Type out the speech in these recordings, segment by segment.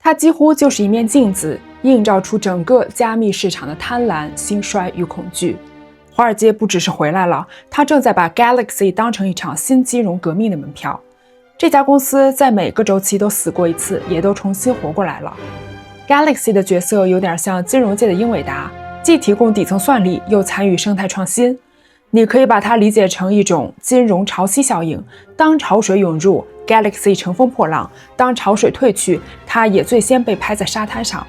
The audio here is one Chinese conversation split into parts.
它几乎就是一面镜子，映照出整个加密市场的贪婪、兴衰与恐惧。华尔街不只是回来了，它正在把 Galaxy 当成一场新金融革命的门票。这家公司在每个周期都死过一次，也都重新活过来了。Galaxy 的角色有点像金融界的英伟达，既提供底层算力，又参与生态创新。你可以把它理解成一种金融潮汐效应，当潮水涌入 Galaxy 乘风破浪，当潮水退去，它也最先被拍在沙滩上。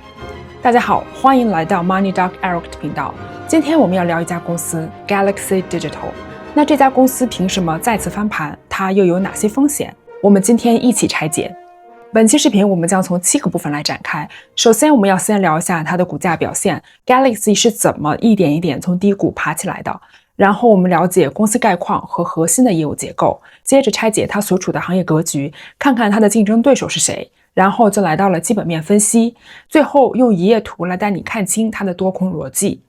大家好，欢迎来到 Money Doc Eric 的频道。今天我们要聊一家公司 Galaxy Digital。那这家公司凭什么再次翻盘？它又有哪些风险？我们今天一起拆解。本期视频我们将从7个部分来展开。首先，我们要先聊一下它的股价表现 ，Galaxy 是怎么一点一点从低谷爬起来的。然后我们了解公司概况和核心的业务结构，接着拆解它所处的行业格局，看看它的竞争对手是谁，然后就来到了基本面分析，最后用一页图来带你看清它的多空逻辑。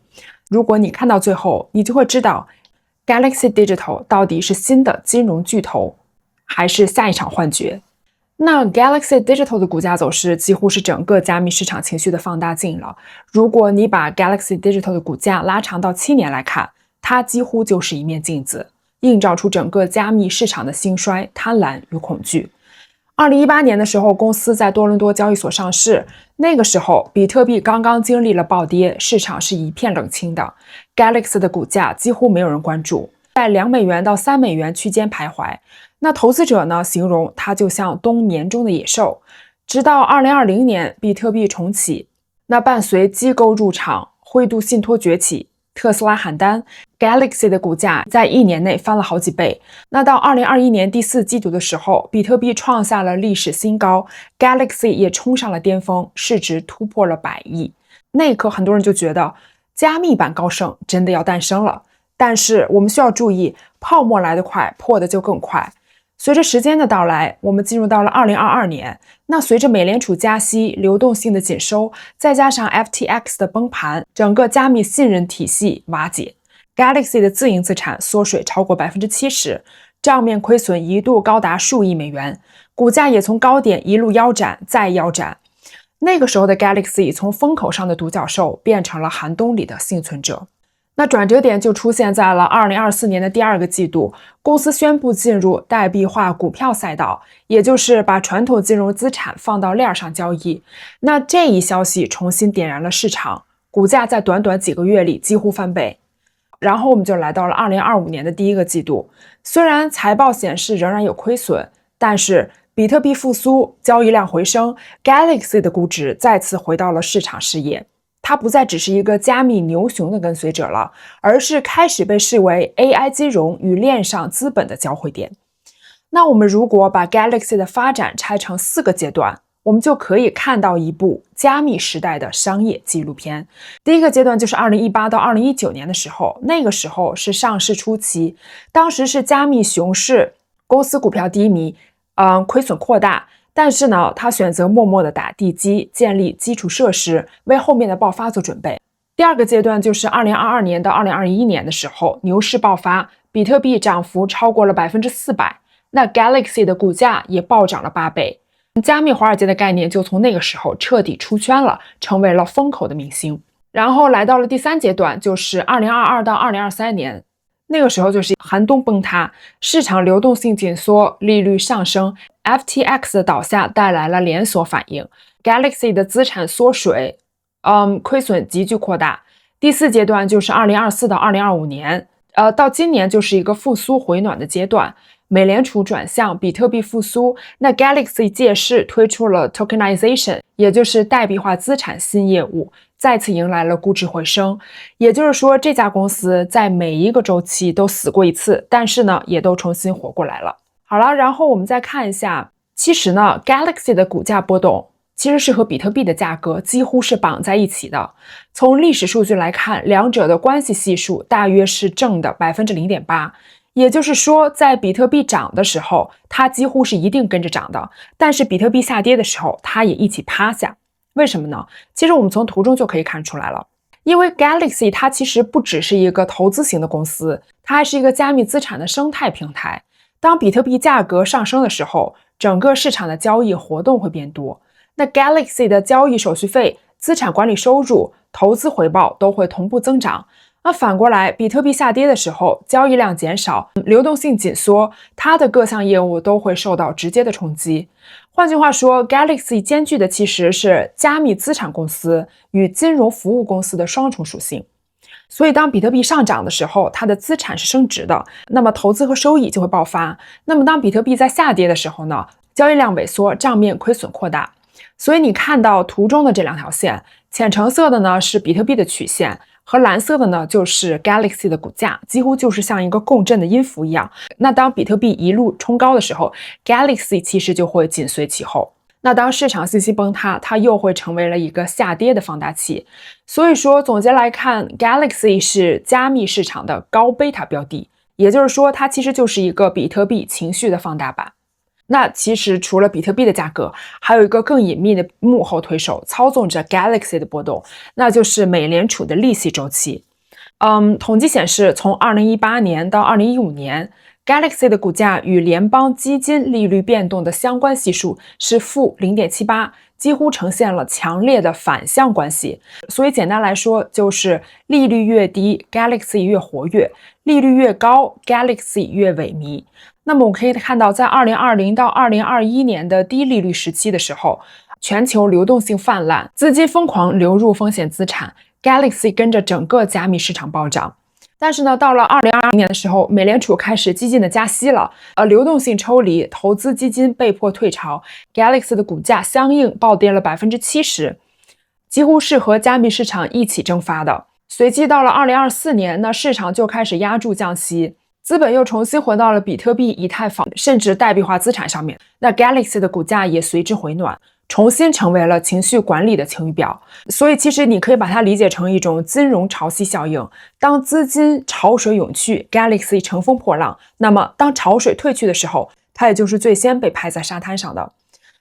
如果你看到最后，你就会知道 Galaxy Digital 到底是新的金融巨头，还是下一场幻觉。那 Galaxy Digital 的股价走势几乎是整个加密市场情绪的放大镜了。如果你把 Galaxy Digital 的股价拉长到7年来看，它几乎就是一面镜子，映照出整个加密市场的兴衰、贪婪与恐惧。2018年的时候，公司在多伦多交易所上市，那个时候比特币刚刚经历了暴跌，市场是一片冷清的。Galaxy 的股价几乎没有人关注，在2美元到3美元区间徘徊。那投资者呢，形容它就像冬眠中的野兽。直到2020年，比特币重启，那伴随机构入场，灰度信托崛起，特斯拉喊单， Galaxy 的股价在1年内翻了好几倍。那到2021年第4季度的时候，比特币创下了历史新高， Galaxy 也冲上了巅峰，市值突破了100亿。那一刻很多人就觉得加密版高盛真的要诞生了。但是我们需要注意，泡沫来得快，破的就更快。随着时间的到来，我们进入到了2022年。那随着美联储加息，流动性的紧收，再加上 FTX 的崩盘，整个加密信任体系瓦解， Galaxy 的自营资产缩水超过 70%， 账面亏损一度高达数亿美元，股价也从高点一路腰斩再腰斩。那个时候的 Galaxy 从风口上的独角兽变成了寒冬里的幸存者。那转折点就出现在了2024年的第2个季度，公司宣布进入代币化股票赛道，也就是把传统金融资产放到链上交易。那这一消息重新点燃了市场，股价在短短几个月里几乎翻倍。然后我们就来到了2025年的第1个季度，虽然财报显示仍然有亏损，但是比特币复苏，交易量回升， Galaxy 的估值再次回到了市场视野。它不再只是一个加密牛熊的跟随者了，而是开始被视为 AI 金融与链上资本的交汇点。那我们如果把 Galaxy 的发展拆成4个阶段，我们就可以看到一部加密时代的商业纪录片。第1个阶段就是2018到2019年的时候，那个时候是上市初期，当时是加密熊市，公司股票低迷，亏损扩大。但是呢，他选择默默地打地基，建立基础设施，为后面的爆发做准备。第2个阶段就是2022年到2021年的时候，牛市爆发，比特币涨幅超过了 400%， 那 Galaxy 的股价也暴涨了8倍。加密华尔街的概念就从那个时候彻底出圈了，成为了风口的明星。然后来到了第3阶段，就是2022到2023年，那个时候就是寒冬崩塌，市场流动性紧缩，利率上升， FTX 的倒下带来了连锁反应， Galaxy 的资产缩水，亏损急剧扩大。第4阶段就是2024到2025年，到今年就是一个复苏回暖的阶段，美联储转向，比特币复苏，那 Galaxy 借势推出了 tokenization， 也就是代币化资产新业务，再次迎来了估值回升。也就是说，这家公司在每一个周期都死过一次，但是呢，也都重新活过来了。好了，然后我们再看一下，其实呢 Galaxy 的股价波动其实是和比特币的价格几乎是绑在一起的。从历史数据来看，两者的关系系数大约是正的 0.8%。也就是说，在比特币涨的时候，它几乎是一定跟着涨的，但是比特币下跌的时候，它也一起趴下。为什么呢？其实我们从图中就可以看出来了。因为 Galaxy 它其实不只是一个投资型的公司，它还是一个加密资产的生态平台。当比特币价格上升的时候，整个市场的交易活动会变多。那 Galaxy 的交易手续费、资产管理收入、投资回报都会同步增长。那反过来，比特币下跌的时候，交易量减少，流动性紧缩，它的各项业务都会受到直接的冲击。换句话说 ，Galaxy 兼具的其实是加密资产公司与金融服务公司的双重属性。所以当比特币上涨的时候，它的资产是升值的，那么投资和收益就会爆发。那么当比特币在下跌的时候呢，交易量萎缩，账面亏损扩大。所以你看到图中的这两条线，浅橙色的呢是比特币的曲线，和蓝色的呢就是 Galaxy 的股价，几乎就是像一个共振的音符一样。那当比特币一路冲高的时候， Galaxy 其实就会紧随其后。那当市场信息崩塌，它又会成为了一个下跌的放大器。所以说总结来看， Galaxy 是加密市场的高贝塔标的，也就是说它其实就是一个比特币情绪的放大版。那其实除了比特币的价格，还有一个更隐秘的幕后推手操纵着 Galaxy 的波动，那就是美联储的利息周期。统计显示，从2018年到2015年 Galaxy 的股价与联邦基金利率变动的相关系数是负 0.78， 几乎呈现了强烈的反向关系。所以简单来说，就是利率越低 Galaxy 越活跃，利率越高 Galaxy 越萎靡。那么我们可以看到，在2020到2021年的低利率时期的时候，全球流动性泛滥，资金疯狂流入风险资产， Galaxy 跟着整个加密市场暴涨。但是呢，到了2020年的时候，美联储开始激进的加息了，流动性抽离，投资基金被迫退潮， Galaxy 的股价相应暴跌了 70%， 几乎是和加密市场一起蒸发的。随即到了2024年，那市场就开始压住降息，资本又重新回到了比特币、以太坊甚至代币化资产上面，那 Galaxy 的股价也随之回暖，重新成为了情绪管理的晴雨表。所以其实你可以把它理解成一种金融潮汐效应，当资金潮水涌去， Galaxy 乘风破浪，那么当潮水退去的时候，它也就是最先被拍在沙滩上的。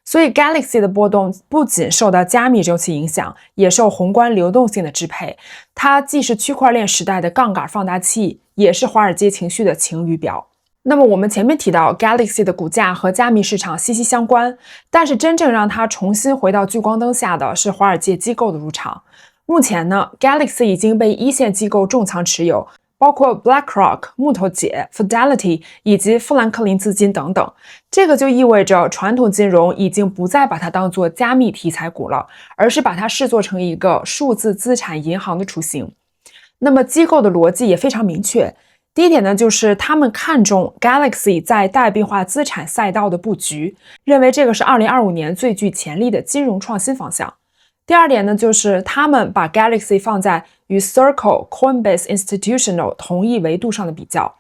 所以 Galaxy 的波动不仅受到加密周期影响，也受宏观流动性的支配。它既是区块链时代的杠杆放大器，也是华尔街情绪的晴雨表。那么我们前面提到 Galaxy 的股价和加密市场息息相关，但是真正让它重新回到聚光灯下的是华尔街机构的入场。目前呢， Galaxy 已经被一线机构重仓持有，包括 BlackRock、木头姐、Fidelity 以及富兰克林资金等等。这个就意味着传统金融已经不再把它当作加密题材股了，而是把它视作成一个数字资产银行的雏形。那么机构的逻辑也非常明确，第一点呢，就是他们看重 Galaxy 在代币化资产赛道的布局，认为这个是2025年最具潜力的金融创新方向。第二点呢，就是他们把 Galaxy 放在与 Circle、Coinbase Institutional 同一维度上的比较，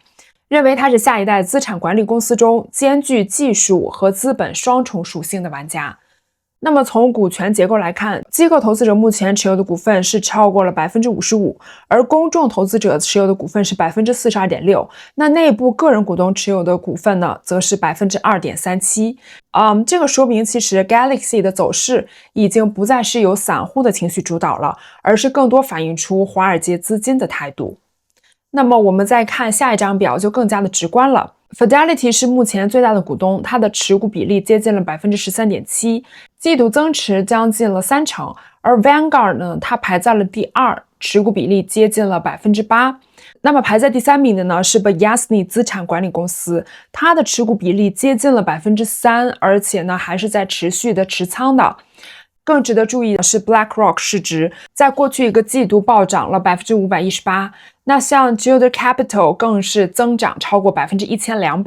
认为它是下一代资产管理公司中兼具技术和资本双重属性的玩家。那么从股权结构来看，机构投资者目前持有的股份是超过了 55%， 而公众投资者持有的股份是 42.6%， 那内部个人股东持有的股份呢，则是 2.37%。这个说明其实 Galaxy 的走势已经不再是由散户的情绪主导了，而是更多反映出华尔街资金的态度。那么我们再看下一张表就更加的直观了。Fidelity 是目前最大的股东，它的持股比例接近了 13.7%， 季度增持将近了30%，而 Vanguard 呢，它排在了第二，持股比例接近了 8%。 那么排在第三名的呢是 Bayasny 资产管理公司，它的持股比例接近了 3%， 而且呢还是在持续的持仓的。更值得注意的是 BlackRock 市值在过去一个季度暴涨了 518%， 那像 Juder Capital 更是增长超过 1200%，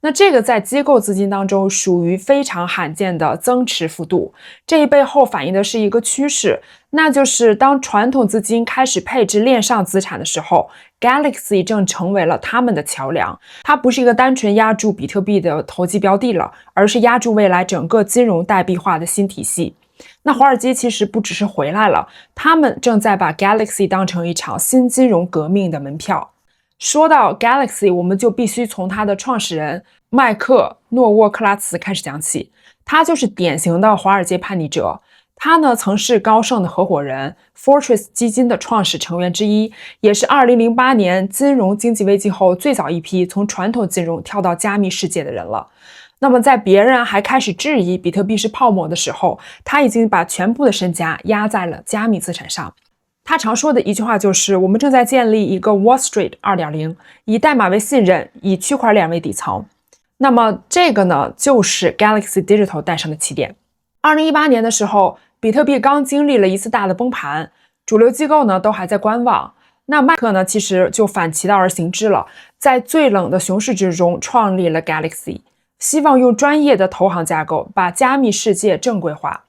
那这个在机构资金当中属于非常罕见的增持幅度。这一背后反映的是一个趋势，那就是当传统资金开始配置链上资产的时候， Galaxy 正成为了他们的桥梁。它不是一个单纯压住比特币的投机标的了，而是压住未来整个金融代币化的新体系。那华尔街其实不只是回来了，他们正在把 Galaxy 当成一场新金融革命的门票。说到 Galaxy， 我们就必须从它的创始人麦克诺沃克拉茨开始讲起。他就是典型的华尔街叛逆者。他呢曾是高盛的合伙人， Fortress 基金的创始成员之一，也是2008年金融经济危机后最早一批从传统金融跳到加密世界的人了。那么在别人还开始质疑比特币是泡沫的时候，他已经把全部的身家压在了加密资产上。他常说的一句话就是我们正在建立一个 Wall Street 2.0， 以代码为信任，以区块链为底层。那么这个呢，就是 Galaxy Digital 诞生的起点。2018年的时候，比特币刚经历了一次大的崩盘，主流机构呢都还在观望。那麦克呢，其实就反其道而行之了，在最冷的熊市之中创立了 Galaxy， 希望用专业的投行架构把加密世界正规化。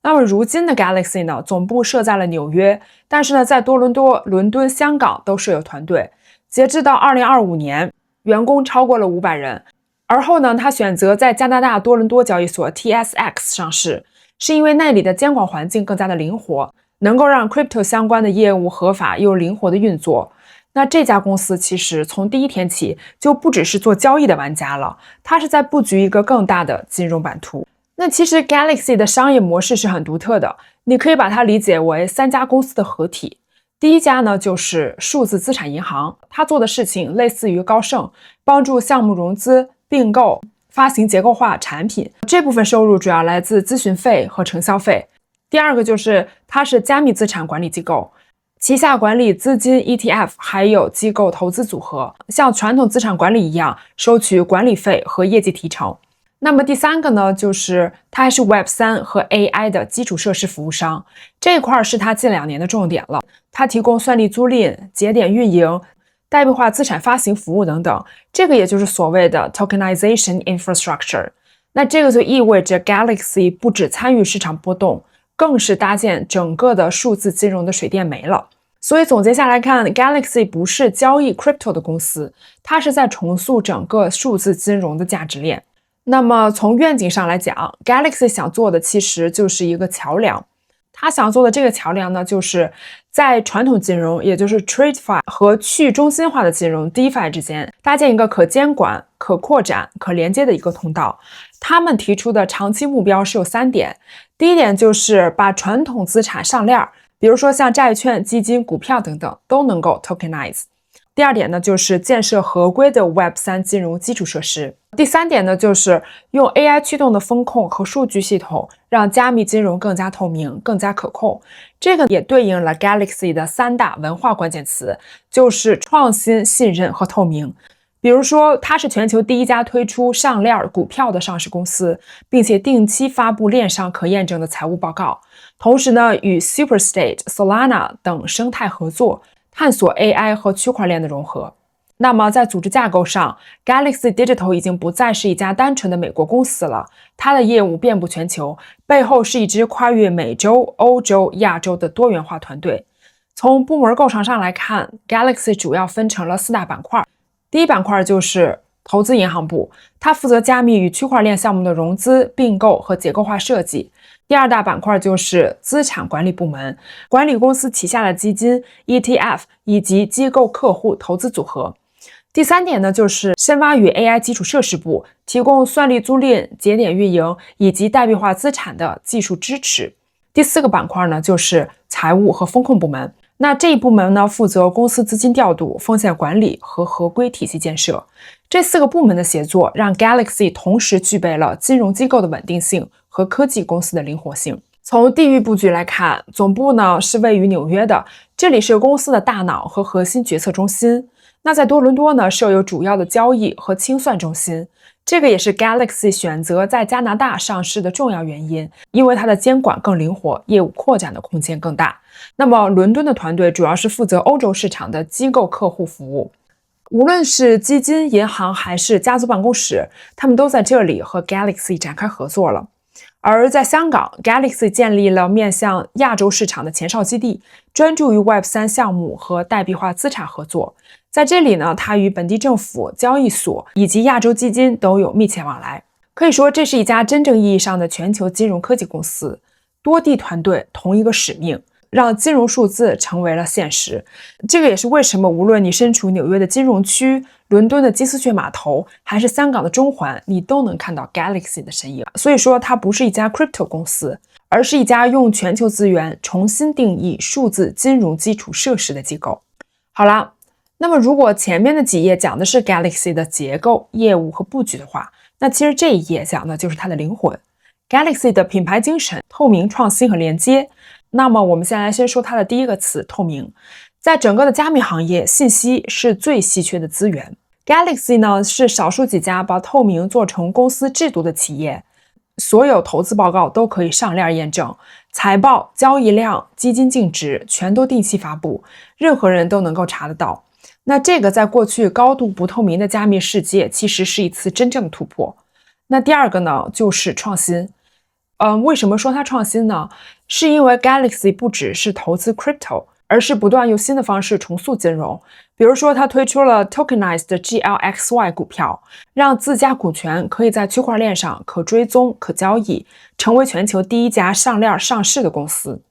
那么如今的 Galaxy 呢，总部设在了纽约，但是呢，在多伦多、伦敦、香港都设有团队。截至到2025年，员工超过了500人。而后呢，他选择在加拿大多伦多交易所 TSX 上市，是因为那里的监管环境更加的灵活，能够让 crypto 相关的业务合法又灵活的运作。那这家公司其实从第一天起就不只是做交易的玩家了，它是在布局一个更大的金融版图。那其实 Galaxy 的商业模式是很独特的，你可以把它理解为3家公司的合体。第一家呢，就是数字资产银行，它做的事情类似于高盛，帮助项目融资、并购、发行结构化产品，这部分收入主要来自咨询费和承销费。第二个就是它是加密资产管理机构，旗下管理资金 ETF 还有机构投资组合，像传统资产管理一样收取管理费和业绩提成。那么第三个呢，就是它还是 Web3 和 AI 的基础设施服务商，这一块是它近2年的重点了。它提供算力租赁、节点运营、代币化资产发行服务等等，这个也就是所谓的 tokenization infrastructure。那这个就意味着 Galaxy 不只参与市场波动，更是搭建整个的数字金融的水电煤了。所以总结下来看， Galaxy 不是交易 crypto 的公司，它是在重塑整个数字金融的价值链。那么从愿景上来讲， Galaxy 想做的其实就是一个桥梁。他想做的这个桥梁呢，就是在传统金融，也就是 TradFi 和去中心化的金融 DeFi 之间搭建一个可监管、可扩展、可连接的一个通道。他们提出的长期目标是有3点。第一点就是把传统资产上链，比如说像债券、基金、股票等等都能够 tokenize。第二点呢，就是建设合规的 Web3 金融基础设施。第三点呢，就是用 AI 驱动的风控和数据系统，让加密金融更加透明、更加可控。这个也对应了 Galaxy 的3大文化关键词，就是创新、信任和透明。比如说，它是全球第一家推出上链股票的上市公司，并且定期发布链上可验证的财务报告。同时呢，与 Superstate、Solana 等生态合作，探索 AI 和区块链的融合。那么在组织架构上， Galaxy Digital 已经不再是一家单纯的美国公司了，它的业务遍布全球，背后是一支跨越美洲、欧洲、亚洲的多元化团队。从部门构成上来看， Galaxy 主要分成了4大板块。第一板块就是投资银行部，它负责加密与区块链项目的融资、并购和结构化设计。第二大板块就是资产管理部门，管理公司旗下的基金、ETF 以及机构客户投资组合。第三点呢，就是深挖与 AI 基础设施部，提供算力租赁、节点运营以及代币化资产的技术支持。第4个板块呢，就是财务和风控部门。那这一部门呢，负责公司资金调度、风险管理和合规体系建设。这4个部门的协作，让 Galaxy 同时具备了金融机构的稳定性和科技公司的灵活性。从地域布局来看，总部呢是位于纽约的，这里是公司的大脑和核心决策中心。那在多伦多呢，设有主要的交易和清算中心。这个也是 Galaxy 选择在加拿大上市的重要原因，因为它的监管更灵活，业务扩展的空间更大。那么伦敦的团队主要是负责欧洲市场的机构客户服务，无论是基金、银行还是家族办公室，他们都在这里和 Galaxy 展开合作了。而在香港， Galaxy 建立了面向亚洲市场的前哨基地，专注于 Web3 项目和代币化资产合作。在这里呢，它与本地政府、交易所以及亚洲基金都有密切往来。可以说，这是一家真正意义上的全球金融科技公司，多地团队同一个使命，让金融数字成为了现实。这个也是为什么无论你身处纽约的金融区、伦敦的金丝雀码头，还是香港的中环，你都能看到 Galaxy 的身影。所以说，它不是一家 crypto 公司，而是一家用全球资源重新定义数字金融基础设施的机构。好了，那么如果前面的几页讲的是 Galaxy 的结构、业务和布局的话，那其实这一页讲的就是它的灵魂。Galaxy 的品牌精神，透明、创新和连接。那么我们先说它的第一个词，透明。在整个的加密行业，信息是最稀缺的资源。Galaxy 呢是少数几家把透明做成公司制度的企业，所有投资报告都可以上链验证，财报、交易量、基金净值全都定期发布，任何人都能够查得到。那这个在过去高度不透明的加密世界，其实是一次真正的突破。那第二个呢，就是创新。为什么说它创新呢？是因为 Galaxy 不只是投资 crypto， 而是不断用新的方式重塑金融。比如说，它推出了 tokenized GLXY 股票，让自家股权可以在区块链上可追踪、可交易，成为全球第一家上链上市的公司。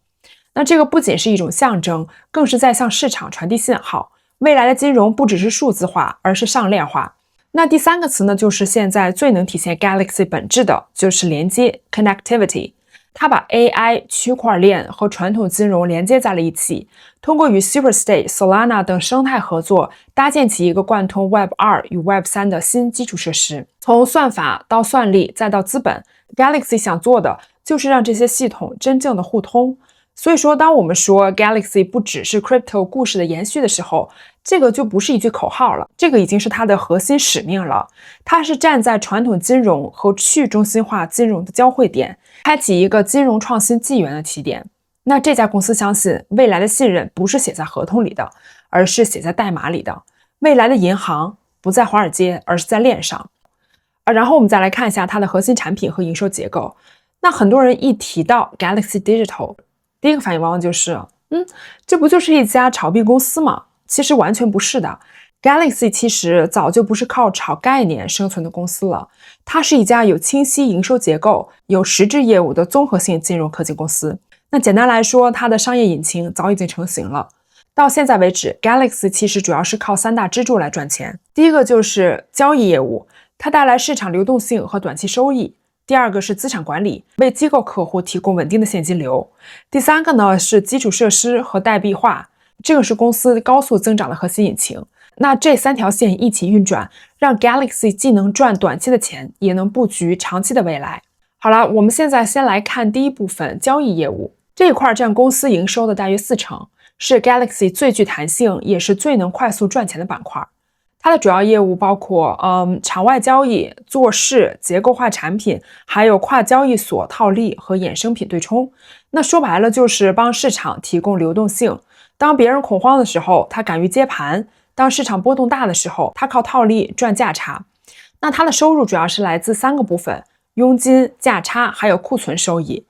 那这个不仅是一种象征，更是在向市场传递信号。未来的金融不只是数字化，而是上链化。那第三个词呢，就是现在最能体现 Galaxy 本质的，就是连接 connectivity。它把 AI、区块链和传统金融连接在了一起，通过与 Superstate、Solana 等生态合作，搭建起一个贯通 Web2 与 Web3 的新基础设施。从算法到算力再到资本， Galaxy 想做的就是让这些系统真正的互通。所以说，当我们说 Galaxy 不只是 crypto 故事的延续的时候，这个就不是一句口号了，这个已经是它的核心使命了。它是站在传统金融和去中心化金融的交汇点，开启一个金融创新纪元的起点。那这家公司相信，未来的信任不是写在合同里的，而是写在代码里的。未来的银行不在华尔街，而是在链上。然后我们再来看一下它的核心产品和营收结构。那很多人一提到 Galaxy Digital，第一个反应往往就是这不就是一家炒币公司吗？其实完全不是的。Galaxy 其实早就不是靠炒概念生存的公司了，它是一家有清晰营收结构、有实质业务的综合性金融科技公司。那简单来说，它的商业引擎早已经成型了。到现在为止， Galaxy 其实主要是靠三大支柱来赚钱。第一个就是交易业务，它带来市场流动性和短期收益。第二个是资产管理，为机构客户提供稳定的现金流。第三个呢是基础设施和代币化，这个是公司高速增长的核心引擎。那这三条线一起运转，让 Galaxy 既能赚短期的钱，也能布局长期的未来。好了，我们现在先来看第一部分交易业务，这一块占公司营收的大约40%，是 Galaxy 最具弹性，也是最能快速赚钱的板块。它的主要业务包括场外交易、做市、结构化产品，还有跨交易所套利和衍生品对冲。那说白了就是帮市场提供流动性。当别人恐慌的时候，它敢于接盘；当市场波动大的时候，它靠套利赚价差。那它的收入主要是来自3个部分：佣金、价差还有库存收益。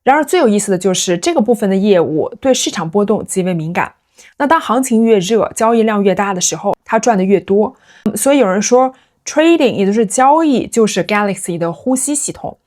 然而最有意思的就是这个部分的业务对市场波动极为敏感。那当行情越热，交易量越大的时候，它赚的越多。所以有人说 trading 也就是交易就是 Galaxy 的呼吸系统。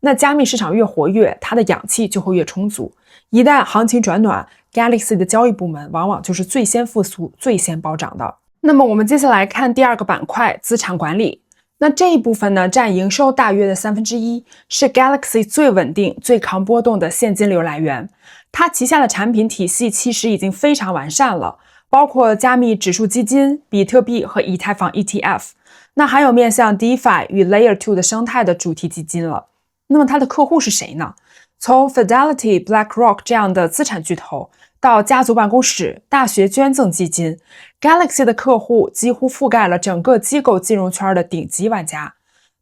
那加密市场越活跃，它的氧气就会越充足。一旦行情转暖， Galaxy 的交易部门往往就是最先复苏、最先暴涨的。那么我们接下来看第二个板块，资产管理。那这一部分呢，占营收大约的1/3，是 Galaxy 最稳定、最抗波动的现金流来源。它旗下的产品体系其实已经非常完善了，包括加密指数基金、比特币和以太坊 ETF， 那还有面向 DeFi 与 Layer 2的生态的主题基金了。那么它的客户是谁呢？从 Fidelity、BlackRock 这样的资产巨头，到家族办公室、大学捐赠基金， Galaxy 的客户几乎覆盖了整个机构金融圈的顶级玩家。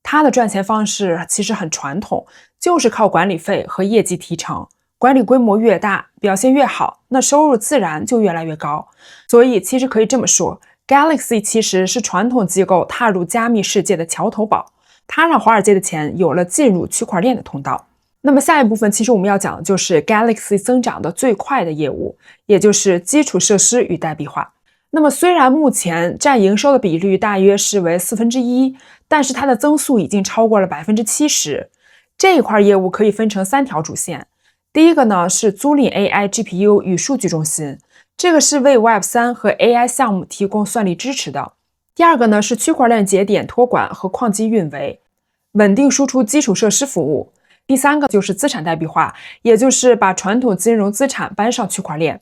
它的赚钱方式其实很传统，就是靠管理费和业绩提成。管理规模越大，表现越好，那收入自然就越来越高。所以其实可以这么说， Galaxy 其实是传统机构踏入加密世界的桥头堡，它让华尔街的钱有了进入区块链的通道。那么下一部分其实我们要讲的就是 Galaxy 增长的最快的业务，也就是基础设施与代币化。那么虽然目前占营收的比率大约是为1/4，但是它的增速已经超过了70%。这一块业务可以分成3条主线。第一个呢是租赁 AI GPU 与数据中心，这个是为 Web3 和 AI 项目提供算力支持的。第二个呢是区块链节点托管和矿机运维，稳定输出基础设施服务。第三个就是资产代币化，也就是把传统金融资产搬上区块链。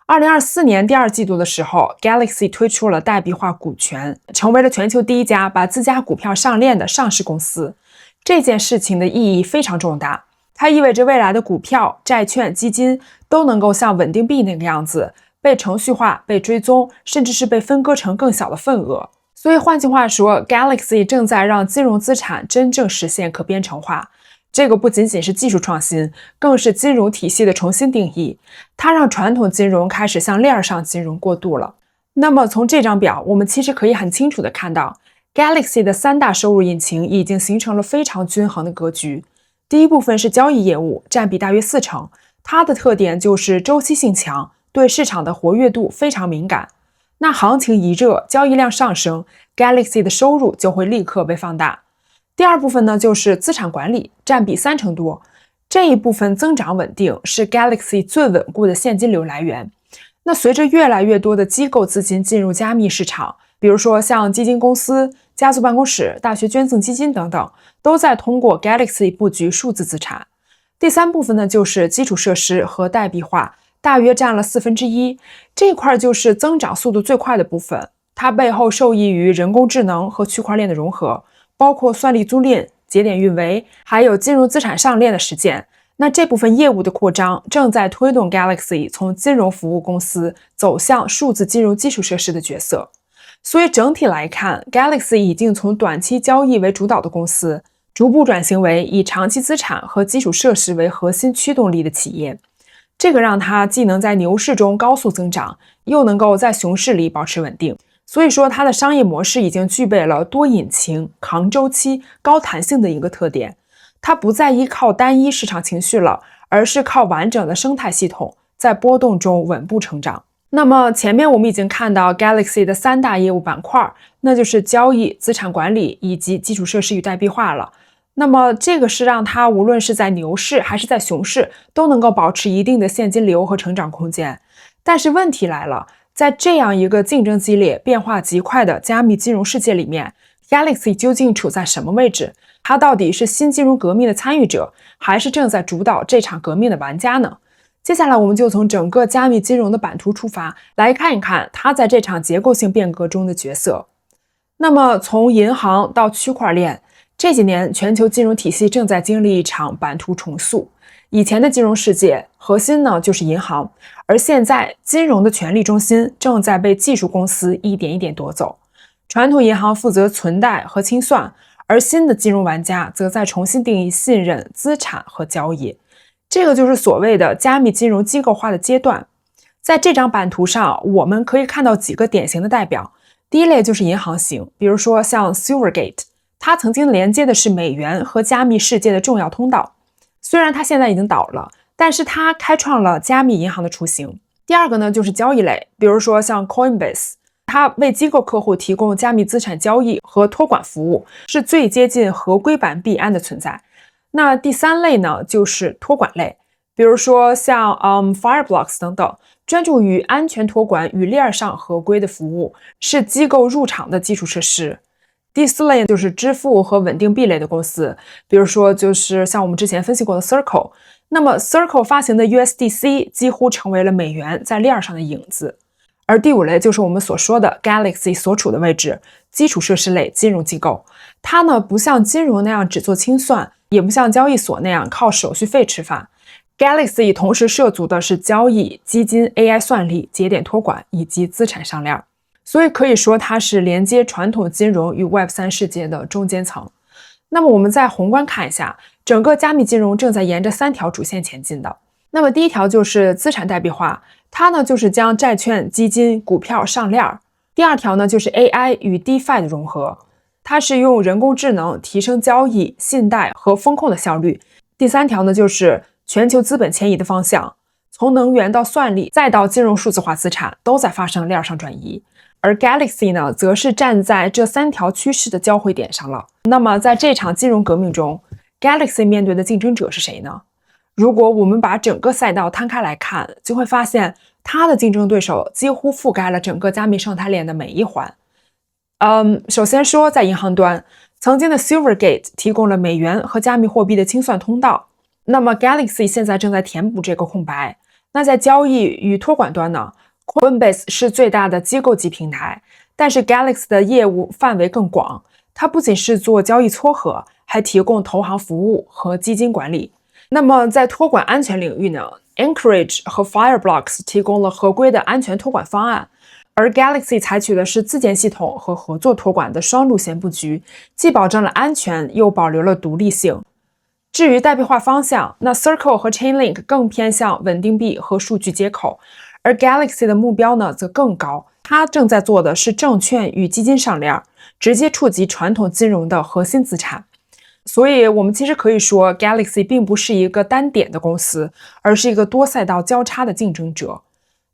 2024年第二季度的时候 ，Galaxy 推出了代币化股权，成为了全球第一家把自家股票上链的上市公司。这件事情的意义非常重大，它意味着未来的股票、债券、基金都能够像稳定币那个样子，被程序化、被追踪，甚至是被分割成更小的份额。所以换句话说 ，Galaxy 正在让金融资产真正实现可编程化。这个不仅仅是技术创新，更是金融体系的重新定义。它让传统金融开始向链上金融过渡了。那么从这张表，我们其实可以很清楚地看到 ，Galaxy 的3大收入引擎已经形成了非常均衡的格局。第一部分是交易业务，占比大约40%，它的特点就是周期性强，对市场的活跃度非常敏感。那行情一热，交易量上升 ，Galaxy 的收入就会立刻被放大。第二部分呢，就是资产管理，占比30%多。这一部分增长稳定，是 Galaxy 最稳固的现金流来源。那随着越来越多的机构资金进入加密市场，比如说像基金公司、家族办公室、大学捐赠基金等等，都在通过 Galaxy 布局数字资产。第三部分呢，就是基础设施和代币化，大约占了1/4。这块就是增长速度最快的部分，它背后受益于人工智能和区块链的融合。包括算力租赁、节点运维，还有金融资产上链的实践。那这部分业务的扩张正在推动 Galaxy 从金融服务公司走向数字金融基础设施的角色。所以整体来看 ，Galaxy 已经从短期交易为主导的公司，逐步转型为以长期资产和基础设施为核心驱动力的企业。这个让它既能在牛市中高速增长，又能够在熊市里保持稳定。所以说，它的商业模式已经具备了多引擎、抗周期、高弹性的一个特点。它不再依靠单一市场情绪了，而是靠完整的生态系统，在波动中稳步成长。那么前面我们已经看到 Galaxy 的3大业务板块，那就是交易、资产管理以及基础设施与代币化了。那么这个是让它无论是在牛市还是在熊市，都能够保持一定的现金流和成长空间。但是问题来了，在这样一个竞争激烈、变化极快的加密金融世界里面 ，Galaxy 究竟处在什么位置？它到底是新金融革命的参与者，还是正在主导这场革命的玩家呢？接下来我们就从整个加密金融的版图出发，来看一看它在这场结构性变革中的角色。那么从银行到区块链，这几年全球金融体系正在经历一场版图重塑。以前的金融世界核心呢就是银行，而现在金融的权力中心正在被技术公司一点一点夺走。传统银行负责存贷和清算，而新的金融玩家则在重新定义信任、资产和交易。这个就是所谓的加密金融机构化的阶段。在这张版图上，我们可以看到几个典型的代表。第一类就是银行型，比如说像 Silvergate， 它曾经连接的是美元和加密世界的重要通道。虽然它现在已经倒了，但是它开创了加密银行的雏形。第二个呢，就是交易类，比如说像 Coinbase， 它为机构客户提供加密资产交易和托管服务，是最接近合规版币安的存在。那第三类呢，就是托管类，比如说像Fireblocks 等等，专注于安全托管与链上合规的服务，是机构入场的基础设施。第四类就是支付和稳定币类的公司，比如说就是像我们之前分析过的 Circle。那么 Circle 发行的 USDC 几乎成为了美元在链上的影子。而第五类就是我们所说的 Galaxy 所处的位置，基础设施类金融机构。它呢不像金融那样只做清算，也不像交易所那样靠手续费吃饭。Galaxy 同时涉足的是交易、基金、AI 算力、节点托管以及资产上链。所以可以说它是连接传统金融与 Web3 世界的中间层。那么我们再宏观看一下，整个加密金融正在沿着3条主线前进的。那么第一条就是资产代币化，它呢就是将债券、基金、股票上链。第二条呢就是 AI 与 DeFi 的融合，它是用人工智能提升交易、信贷和风控的效率。第三条呢就是全球资本迁移的方向，从能源到算力再到金融数字化资产都在发生链上转移。而 Galaxy 呢，则是站在这3条趋势的交汇点上了。那么在这场金融革命中 ，Galaxy 面对的竞争者是谁呢？如果我们把整个赛道摊开来看，就会发现它的竞争对手几乎覆盖了整个加密生态链的每一环。首先说在银行端，曾经的 Silvergate 提供了美元和加密货币的清算通道。那么 Galaxy 现在正在填补这个空白。那在交易与托管端呢， Coinbase 是最大的机构级平台，但是 Galaxy 的业务范围更广，它不仅是做交易撮合，还提供投行服务和基金管理。那么在托管安全领域呢， Anchorage 和 Fireblocks 提供了合规的安全托管方案，而 Galaxy 采取的是自建系统和合作托管的双路线布局，既保证了安全，又保留了独立性。至于代币化方向，那 Circle 和 Chainlink 更偏向稳定币和数据接口，而 Galaxy 的目标呢则更高，它正在做的是证券与基金上链，直接触及传统金融的核心资产。所以我们其实可以说 Galaxy 并不是一个单点的公司，而是一个多赛道交叉的竞争者。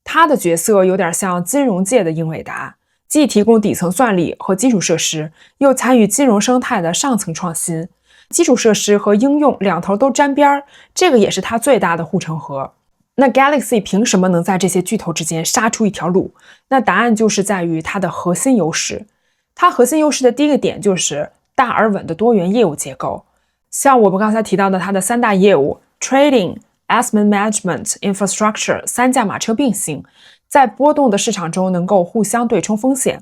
它的角色有点像金融界的英伟达，既提供底层算力和基础设施，又参与金融生态的上层创新。基础设施和应用两头都沾边，这个也是它最大的护城河。那 Galaxy 凭什么能在这些巨头之间杀出一条路？那答案就是在于它的核心优势。它核心优势的第一个点就是大而稳的多元业务结构。像我们刚才提到的它的三大业务 Trading、Asset Management、Infrastructure 三驾马车并行，在波动的市场中能够互相对冲风险。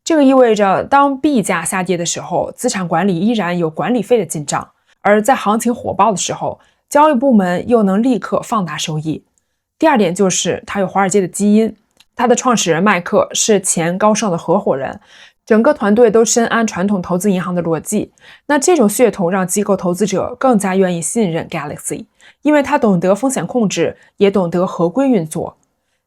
这个意味着当币价下跌的时候，资产管理依然有管理费的进账，而在行情火爆的时候，交易部门又能立刻放大收益。第二点就是它有华尔街的基因，它的创始人麦克是前高盛的合伙人，整个团队都深谙传统投资银行的逻辑。那这种血统让机构投资者更加愿意信任 Galaxy， 因为他懂得风险控制，也懂得合规运作。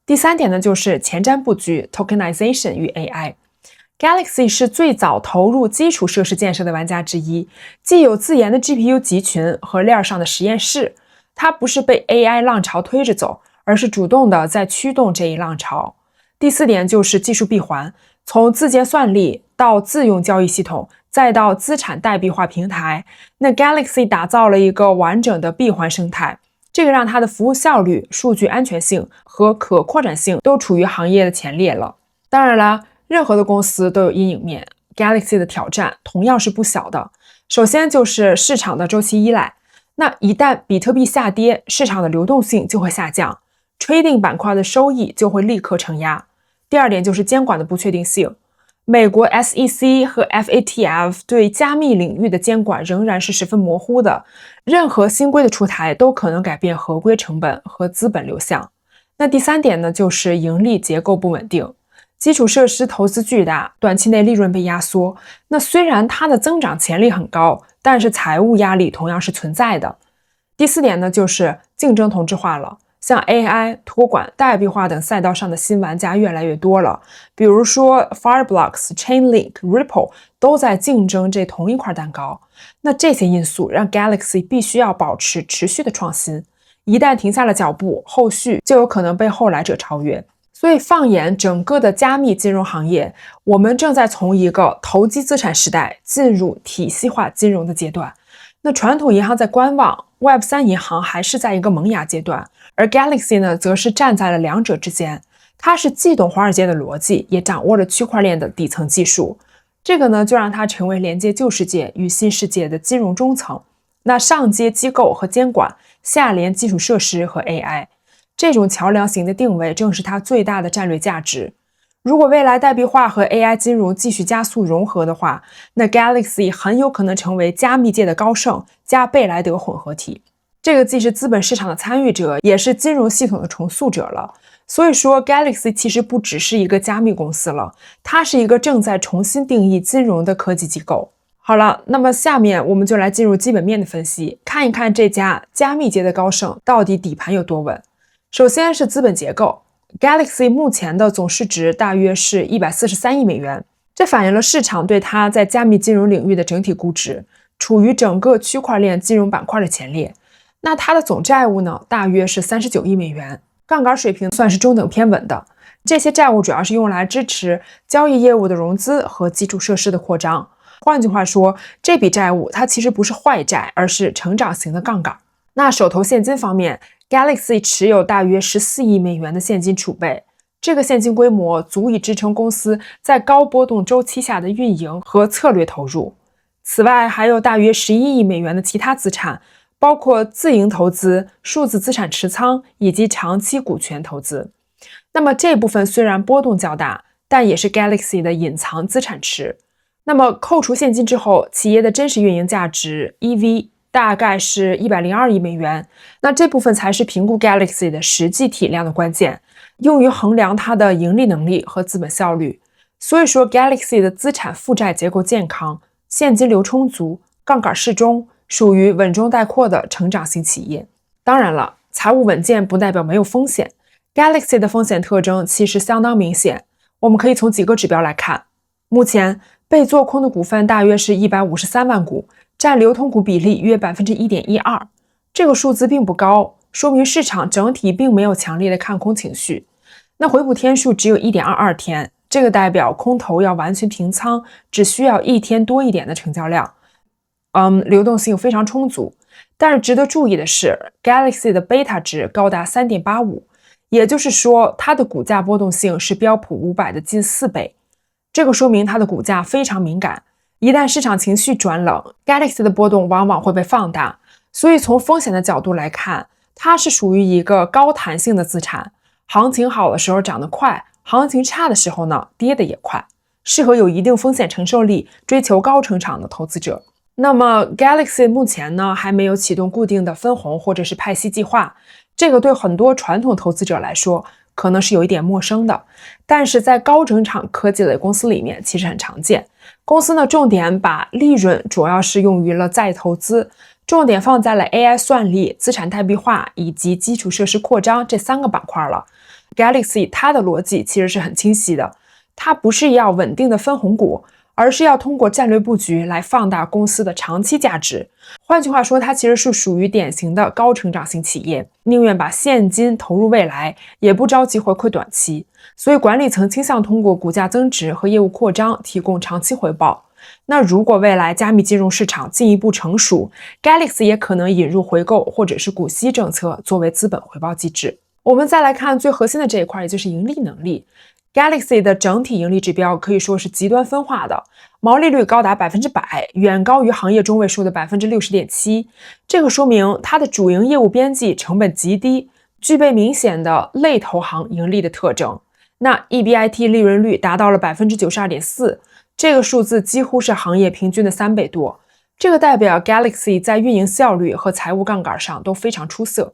第三点呢，就是前瞻布局 Tokenization 与 AI。Galaxy 是最早投入基础设施建设的玩家之一，既有自研的 GPU 集群和链上的实验室，它不是被 AI 浪潮推着走，而是主动的在驱动这一浪潮。第四点就是技术闭环，从自建算力到自用交易系统，再到资产代币化平台，那 Galaxy 打造了一个完整的闭环生态，这个让它的服务效率、数据安全性和可扩展性都处于行业的前列了。当然了，任何的公司都有阴影面， Galaxy 的挑战同样是不小的。首先就是市场的周期依赖，那一旦比特币下跌，市场的流动性就会下降， Trading 板块的收益就会立刻承压。第二点就是监管的不确定性，美国 SEC 和 FATF 对加密领域的监管仍然是十分模糊的，任何新规的出台都可能改变合规成本和资本流向。那第三点呢，就是盈利结构不稳定，基础设施投资巨大，短期内利润被压缩。那虽然它的增长潜力很高，但是财务压力同样是存在的。第四点呢，就是竞争同质化了。像 AI、托管、代币化等赛道上的新玩家越来越多了，比如说 Fireblocks、Chainlink、Ripple 都在竞争这同一块蛋糕。那这些因素让 Galaxy 必须要保持持续的创新，一旦停下了脚步，后续就有可能被后来者超越。所以放眼整个的加密金融行业，我们正在从一个投机资产时代进入体系化金融的阶段。那传统银行在观望， Web3 银行还是在一个萌芽阶段，而 Galaxy 呢，则是站在了两者之间。它是既懂华尔街的逻辑，也掌握了区块链的底层技术。这个呢，就让它成为连接旧世界与新世界的金融中层。那上接机构和监管，下连基础设施和 AI。这种桥梁型的定位正是它最大的战略价值。如果未来代币化和 AI 金融继续加速融合的话，那 Galaxy 很有可能成为加密界的高盛加贝莱德混合体。这个既是资本市场的参与者，也是金融系统的重塑者了。所以说 Galaxy 其实不只是一个加密公司了，它是一个正在重新定义金融的科技机构。好了，那么下面我们就来进入基本面的分析，看一看这家加密界的高盛到底底盘有多稳。首先是资本结构， Galaxy 目前的总市值大约是143亿美元，这反映了市场对它在加密金融领域的整体估值，处于整个区块链金融板块的前列。那它的总债务呢，大约是39亿美元，杠杆水平算是中等偏稳的。这些债务主要是用来支持交易业务的融资和基础设施的扩张。换句话说，这笔债务它其实不是坏债，而是成长型的杠杆。那手头现金方面， Galaxy 持有大约14亿美元的现金储备，这个现金规模足以支撑公司在高波动周期下的运营和策略投入。此外，还有大约11亿美元的其他资产，包括自营投资、数字资产持仓以及长期股权投资。那么这部分虽然波动较大，但也是 Galaxy 的隐藏资产池。那么扣除现金之后，企业的真实运营价值 EV 大概是102亿美元。那这部分才是评估 Galaxy 的实际体量的关键，用于衡量它的盈利能力和资本效率。所以说 Galaxy 的资产负债结构健康，现金流充足，杠杆适中，属于稳中带阔的成长型企业。当然了，财务稳健不代表没有风险。Galaxy 的风险特征其实相当明显，我们可以从几个指标来看。目前被做空的股份大约是153万股，占流通股比例约 1.12%。这个数字并不高，说明市场整体并没有强烈的看空情绪。那回补天数只有 1.22 天，这个代表空头要完全平仓，只需要1天多一点的成交量。流动性非常充足。但是值得注意的是 ，Galaxy 的贝塔值高达 3.85， 也就是说，它的股价波动性是标普500的近4倍。这个说明它的股价非常敏感，一旦市场情绪转冷 ，Galaxy 的波动往往会被放大。所以从风险的角度来看，它是属于一个高弹性的资产，行情好的时候涨得快，行情差的时候呢，跌得也快，适合有一定风险承受力、追求高成长的投资者。那么 Galaxy 目前呢还没有启动固定的分红或者是派息计划，这个对很多传统投资者来说可能是有一点陌生的，但是在高增长科技类公司里面其实很常见。公司呢重点把利润主要是用于了再投资，重点放在了 AI 算力、资产代币化以及基础设施扩张这3个板块了。Galaxy 它的逻辑其实是很清晰的，它不是要稳定的分红股，而是要通过战略布局来放大公司的长期价值。换句话说，它其实是属于典型的高成长型企业，宁愿把现金投入未来，也不着急回馈短期。所以管理层倾向通过股价增值和业务扩张提供长期回报。那如果未来加密金融市场进一步成熟， Galaxy 也可能引入回购或者是股息政策作为资本回报机制。我们再来看最核心的这一块，也就是盈利能力。Galaxy 的整体盈利指标可以说是极端分化的，毛利率高达 100%， 远高于行业中位数的 60.7%。这个说明它的主营业务边际成本极低，具备明显的类投行盈利的特征。那 EBIT 利润率达到了 92.4%， 这个数字几乎是行业平均的3倍多。这个代表 Galaxy 在运营效率和财务杠杆上都非常出色。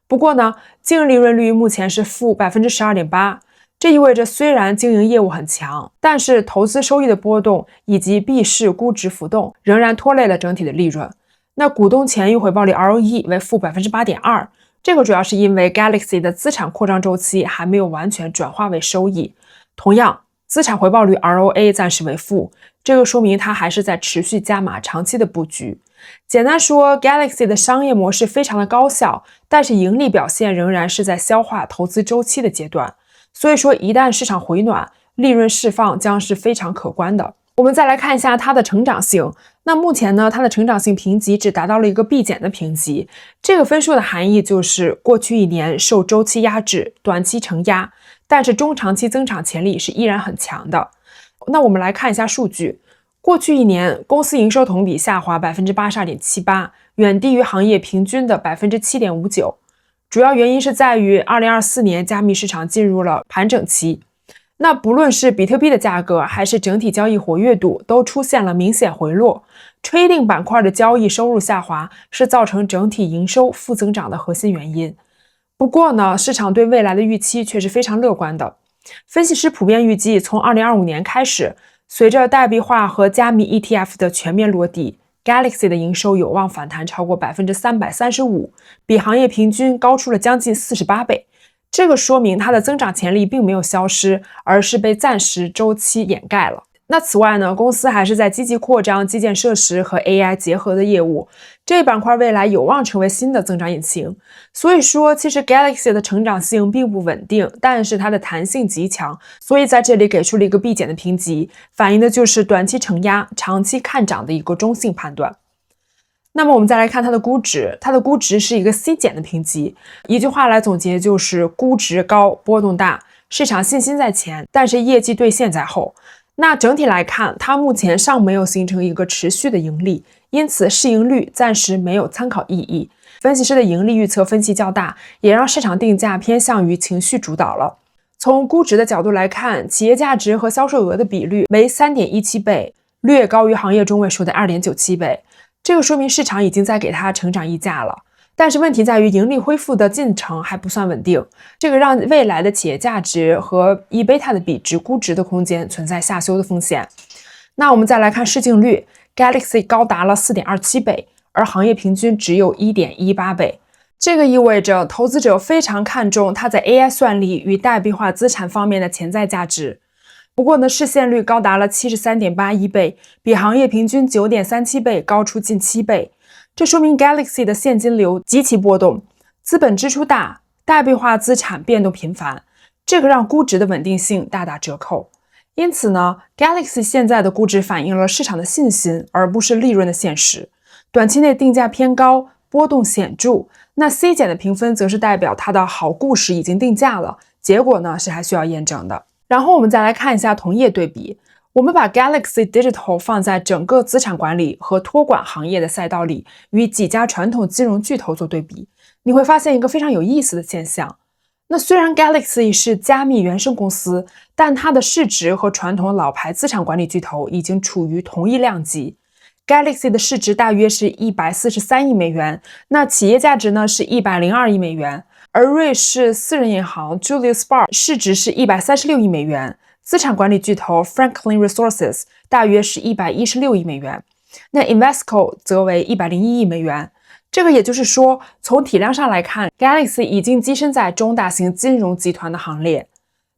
不过呢，净利润率目前是负 12.8%。这意味着虽然经营业务很强，但是投资收益的波动以及币市估值浮动仍然拖累了整体的利润。那股东权益回报率 ROE 为负 8.2%， 这个主要是因为 Galaxy 的资产扩张周期还没有完全转化为收益。同样，资产回报率 ROA 暂时为负，这个说明它还是在持续加码长期的布局。简单说， Galaxy 的商业模式非常的高效，但是盈利表现仍然是在消化投资周期的阶段。所以说，一旦市场回暖，利润释放将是非常可观的。我们再来看一下它的成长性。那目前呢，它的成长性评级只达到了一个 B 减的评级。这个分数的含义就是过去1年受周期压制，短期承压，但是中长期增长潜力是依然很强的。那我们来看一下数据。过去1年，公司营收同比下滑 82.78%， 远低于行业平均的 7.59%。主要原因是在于2024年加密市场进入了盘整期，那不论是比特币的价格还是整体交易活跃度都出现了明显回落。Trading 板块的交易收入下滑是造成整体营收负增长的核心原因。不过呢，市场对未来的预期却是非常乐观的。分析师普遍预计，从2025年开始，随着代币化和加密 ETF 的全面落地， Galaxy 的营收有望反弹超过 335%， 比行业平均高出了将近48倍。这个说明它的增长潜力并没有消失，而是被暂时周期掩盖了。那此外呢，公司还是在积极扩张基建设施和 AI 结合的业务，这一板块未来有望成为新的增长引擎。所以说，其实 Galaxy 的成长性并不稳定，但是它的弹性极强，所以在这里给出了一个 B 减的评级，反映的就是短期承压、长期看涨的一个中性判断。那么我们再来看它的估值，它的估值是一个 C 减的评级。一句话来总结就是估值高、波动大，市场信心在前，但是业绩兑现在后。那整体来看，它目前尚没有形成一个持续的盈利，因此市盈率暂时没有参考意义。分析师的盈利预测分歧较大，也让市场定价偏向于情绪主导了。从估值的角度来看，企业价值和销售额的比率为 3.17 倍，略高于行业中位数的 2.97 倍。这个说明市场已经在给它成长溢价了。但是问题在于盈利恢复的进程还不算稳定，这个让未来的企业价值和 EBITA 的比值估值的空间存在下修的风险。那我们再来看市净率， Galaxy 高达了 4.27 倍，而行业平均只有 1.18 倍。这个意味着投资者非常看重它在 AI 算力与代币化资产方面的潜在价值。不过呢，市现率高达了 73.81 倍，比行业平均 9.37 倍高出近7倍。这说明 Galaxy 的现金流极其波动，资本支出大，代币化资产变动频繁，这个让估值的稳定性大打折扣。因此呢， Galaxy 现在的估值反映了市场的信心，而不是利润的现实。短期内定价偏高，波动显著，那 C 减的评分则是代表它的好故事已经定价了，结果呢是还需要验证的。然后我们再来看一下同业对比，我们把 Galaxy Digital 放在整个资产管理和托管行业的赛道里，与几家传统金融巨头做对比，你会发现一个非常有意思的现象。那虽然 Galaxy 是加密原生公司，但它的市值和传统老牌资产管理巨头已经处于同一量级。Galaxy 的市值大约是143亿美元，那企业价值呢是102亿美元，而瑞士私人银行 Julius Baer 市值是136亿美元，资产管理巨头 Franklin Resources 大约是116亿美元，那 Invesco 则为101亿美元。这个也就是说，从体量上来看， Galaxy 已经跻身在中大型金融集团的行列。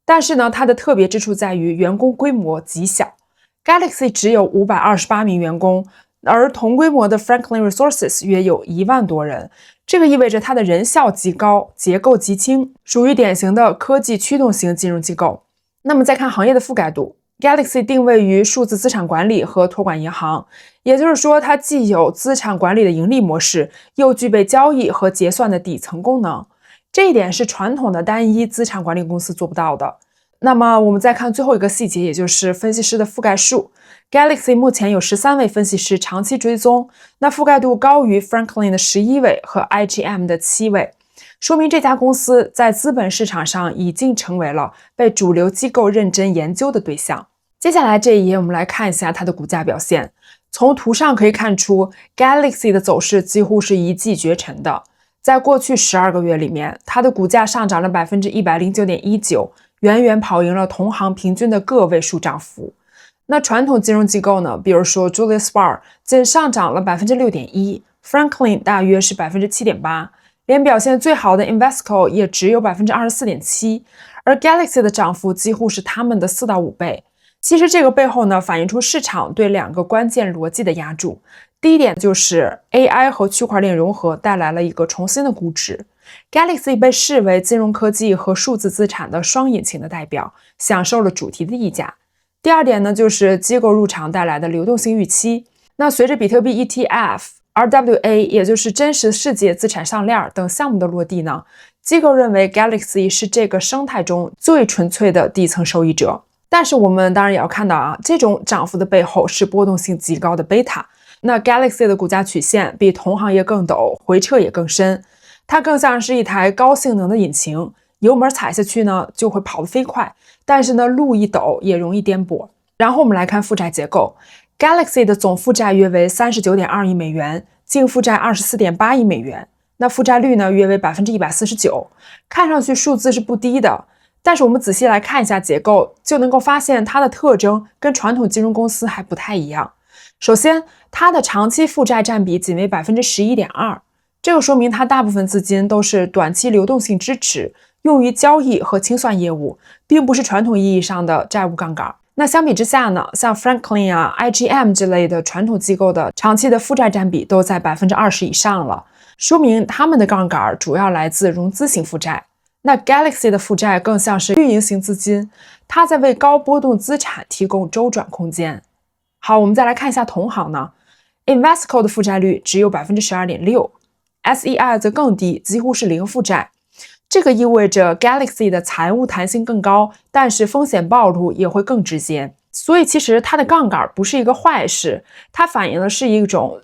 但是呢，它的特别之处在于员工规模极小， Galaxy 只有528名员工，而同规模的 Franklin Resources 约有1万多人，这个意味着它的人效极高，结构极轻，属于典型的科技驱动型金融机构。那么再看行业的覆盖度， Galaxy 定位于数字资产管理和托管银行，也就是说它既有资产管理的盈利模式，又具备交易和结算的底层功能，这一点是传统的单一资产管理公司做不到的。那么我们再看最后一个细节，也就是分析师的覆盖数， Galaxy 目前有13位分析师长期追踪，那覆盖度高于 Franklin 的11位和 IGM 的7位，说明这家公司在资本市场上已经成为了被主流机构认真研究的对象。接下来这一页我们来看一下它的股价表现。从图上可以看出 Galaxy 的走势几乎是一骑绝尘的，在过去12个月里面，它的股价上涨了 109.19%， 远远跑赢了同行平均的个位数涨幅。那传统金融机构呢，比如说 Julius Baer 仅上涨了 6.1%， Franklin 大约是 7.8%， 连表现最好的 Invesco 也只有 24.7%， 而 Galaxy 的涨幅几乎是他们的4到5倍。其实这个背后呢，反映出市场对2个关键逻辑的压注。第一点就是 AI 和区块链融合带来了一个重新的估值， Galaxy 被视为金融科技和数字资产的双引擎的代表，享受了主题的溢价。第二点呢，就是机构入场带来的流动性预期。那随着比特币 ETF、RWA 也就是真实世界资产上链等项目的落地呢，机构认为 Galaxy 是这个生态中最纯粹的底层受益者。但是我们当然也要看到这种涨幅的背后是波动性极高的贝塔。那 Galaxy 的股价曲线比同行业更陡，回撤也更深，它更像是一台高性能的引擎，油门踩下去呢就会跑得飞快，但是呢路一陡也容易颠簸。然后我们来看负债结构， Galaxy 的总负债约为 39.2 亿美元，净负债 24.8 亿美元，那负债率呢约为 149%， 看上去数字是不低的，但是我们仔细来看一下结构，就能够发现它的特征跟传统金融公司还不太一样。首先，它的长期负债占比仅为 11.2%， 这个说明它大部分资金都是短期流动性支持，用于交易和清算业务，并不是传统意义上的债务杠杆。那相比之下呢，像 Franklin IGM 之类的传统机构的长期的负债占比都在 20% 以上了，说明他们的杠杆主要来自融资型负债。那 Galaxy 的负债更像是运营型资金，它在为高波动资产提供周转空间。好，我们再来看一下同行呢， Invesco 的负债率只有 12.6%， SEI 则更低，几乎是零负债。这个意味着 Galaxy 的财务弹性更高，但是风险暴露也会更直接。所以其实它的杠杆不是一个坏事，它反映的是一种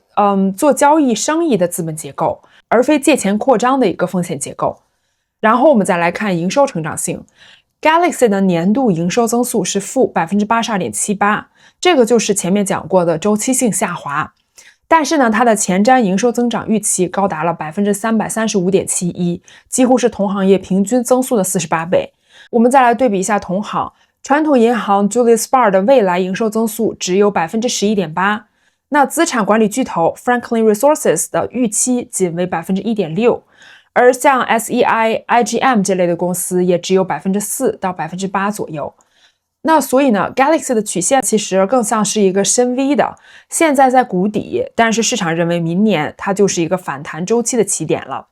做交易生意的资本结构，而非借钱扩张的一个风险结构。然后我们再来看营收成长性。Galaxy 的年度营收增速是负 82.78%， 这个就是前面讲过的周期性下滑。但是呢，它的前瞻营收增长预期高达了 335.71%， 几乎是同行业平均增速的48倍。我们再来对比一下同行，传统银行 Julius Baer 的未来营收增速只有 11.8%， 那资产管理巨头 Franklin Resources 的预期仅为 1.6%。而像 SEI、IGM 这类的公司也只有 4%到 8% 左右。那所以呢 Galaxy 的曲线其实更像是一个深 V 的，现在在谷底，但是市场认为明年它就是一个反弹周期的起点了。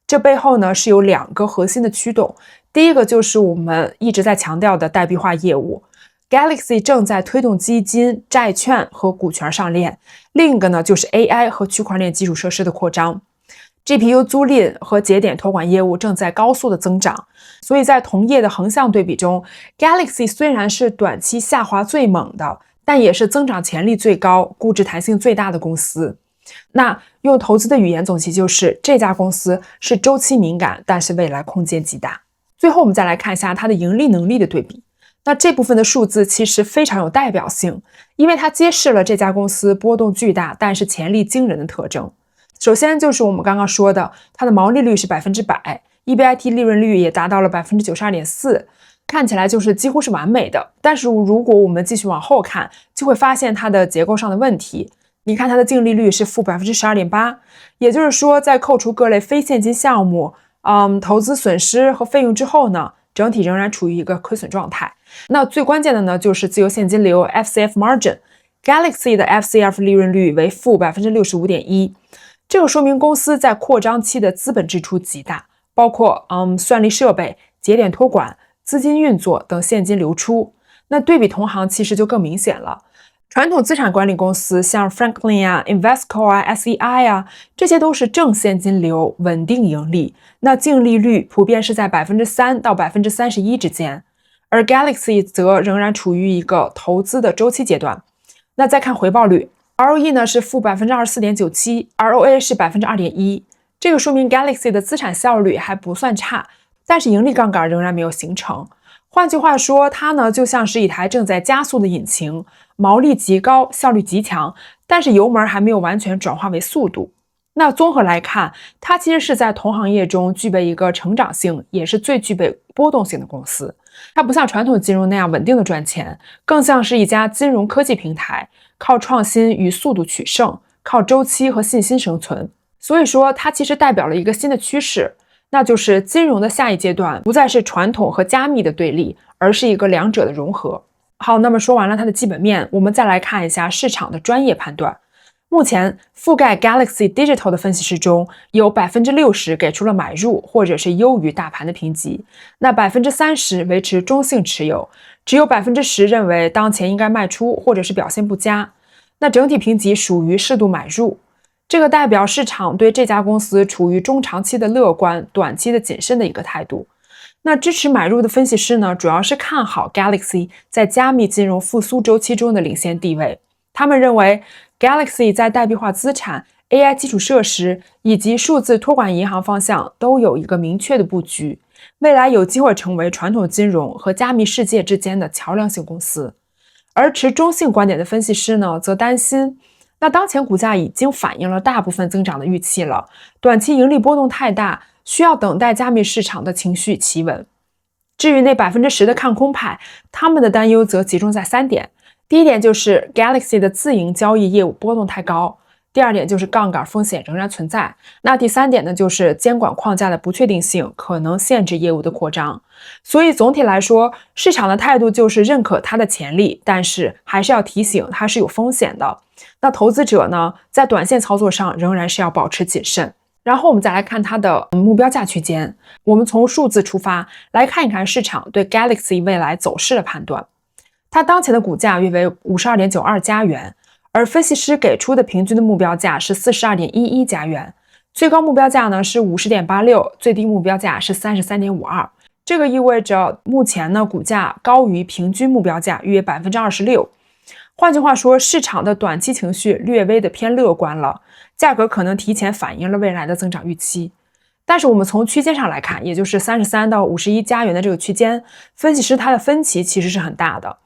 这背后呢是有2个核心的驱动，第一个就是我们一直在强调的代币化业务， Galaxy 正在推动基金、债券和股权上链，另一个呢就是 AI 和区块链基础设施的扩张。GPU 租赁和节点托管业务正在高速的增长，所以在同业的横向对比中， Galaxy 虽然是短期下滑最猛的，但也是增长潜力最高、估值弹性最大的公司。那用投资的语言总结就是，这家公司是周期敏感，但是未来空间极大。最后我们再来看一下它的盈利能力的对比。那这部分的数字其实非常有代表性，因为它揭示了这家公司波动巨大，但是潜力惊人的特征。首先就是我们刚刚说的，它的毛利率是100%，EBIT 利润率也达到了 92.4%， 看起来就是几乎是完美的。但是如果我们继续往后看，就会发现它的结构上的问题。你看它的净利率是负 12.8%， 也就是说在扣除各类非现金项目、投资损失和费用之后呢，整体仍然处于一个亏损状态。那最关键的呢就是自由现金流 FCF margin，Galaxy 的 FCF 利润率为负 65.1%。这个说明公司在扩张期的资本支出极大，包括算力设备、节点托管、资金运作等现金流出。那对比同行其实就更明显了。传统资产管理公司像 Franklin 啊、Invesco 啊、SEI 啊，这些都是正现金流、稳定盈利，那净利率普遍是在 3% 到 31% 之间。而 Galaxy 则仍然处于一个投资的周期阶段。那再看回报率，ROE 呢是负 24.97%， ROA 是 2.1%， 这个说明 Galaxy 的资产效率还不算差，但是盈利杠杆仍然没有形成。换句话说，它呢就像是一台正在加速的引擎，毛利极高，效率极强，但是油门还没有完全转化为速度。那综合来看，它其实是在同行业中具备一个成长性，也是最具备波动性的公司。它不像传统金融那样稳定的赚钱，更像是一家金融科技平台，靠创新与速度取胜，靠周期和信心生存。所以说它其实代表了一个新的趋势，那就是金融的下一阶段不再是传统和加密的对立，而是一个两者的融合。好，那么说完了它的基本面，我们再来看一下市场的专业判断。目前覆盖 Galaxy Digital 的分析师中，有 60% 给出了买入或者是优于大盘的评级，那 30% 维持中性持有，只有 10% 认为当前应该卖出或者是表现不佳，那整体评级属于适度买入。这个代表市场对这家公司处于中长期的乐观，短期的谨慎的一个态度。那支持买入的分析师呢，主要是看好 Galaxy 在加密金融复苏周期中的领先地位。他们认为 Galaxy 在代币化资产、AI 基础设施以及数字托管银行方向都有一个明确的布局，未来有机会成为传统金融和加密世界之间的桥梁性公司。而持中性观点的分析师呢，则担心那当前股价已经反映了大部分增长的预期了，短期盈利波动太大，需要等待加密市场的情绪企稳。至于那 10% 的看空派，他们的担忧则集中在3点。第一点就是 Galaxy 的自营交易业务波动太高，第二点就是杠杆风险仍然存在，那第三点呢，就是监管框架的不确定性可能限制业务的扩张。所以总体来说，市场的态度就是认可它的潜力，但是还是要提醒它是有风险的。那投资者呢，在短线操作上仍然是要保持谨慎。然后我们再来看它的目标价区间，我们从数字出发来看一看市场对 Galaxy 未来走势的判断。它当前的股价约为 52.92 加元，而分析师给出的平均的目标价是 42.11 加元，最高目标价呢是 50.86， 最低目标价是 33.52。 这个意味着目前呢股价高于平均目标价约 26%。换句话说，市场的短期情绪略微的偏乐观了，价格可能提前反映了未来的增长预期。但是我们从区间上来看，也就是33到51加元的这个区间，分析师他的分歧其实是很大的。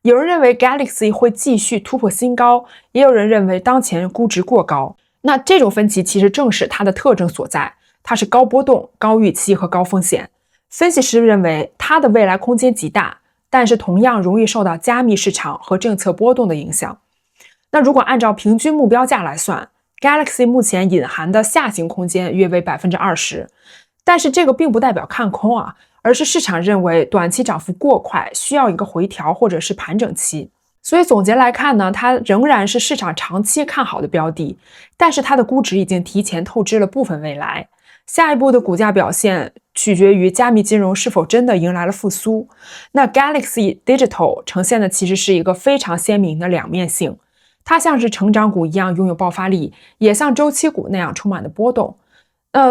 有人认为 Galaxy 会继续突破新高，也有人认为当前估值过高。那这种分歧其实正是它的特征所在，它是高波动、高预期和高风险。分析师认为它的未来空间极大，但是同样容易受到加密市场和政策波动的影响。那如果按照平均目标价来算， Galaxy 目前隐含的下行空间约为 20%， 但是这个并不代表看空啊，而是市场认为短期涨幅过快，需要一个回调或者是盘整期。所以总结来看呢，它仍然是市场长期看好的标的，但是它的估值已经提前透支了部分未来。下一步的股价表现取决于加密金融是否真的迎来了复苏。那 Galaxy Digital 呈现的其实是一个非常鲜明的两面性，它像是成长股一样拥有爆发力，也像周期股那样充满了波动。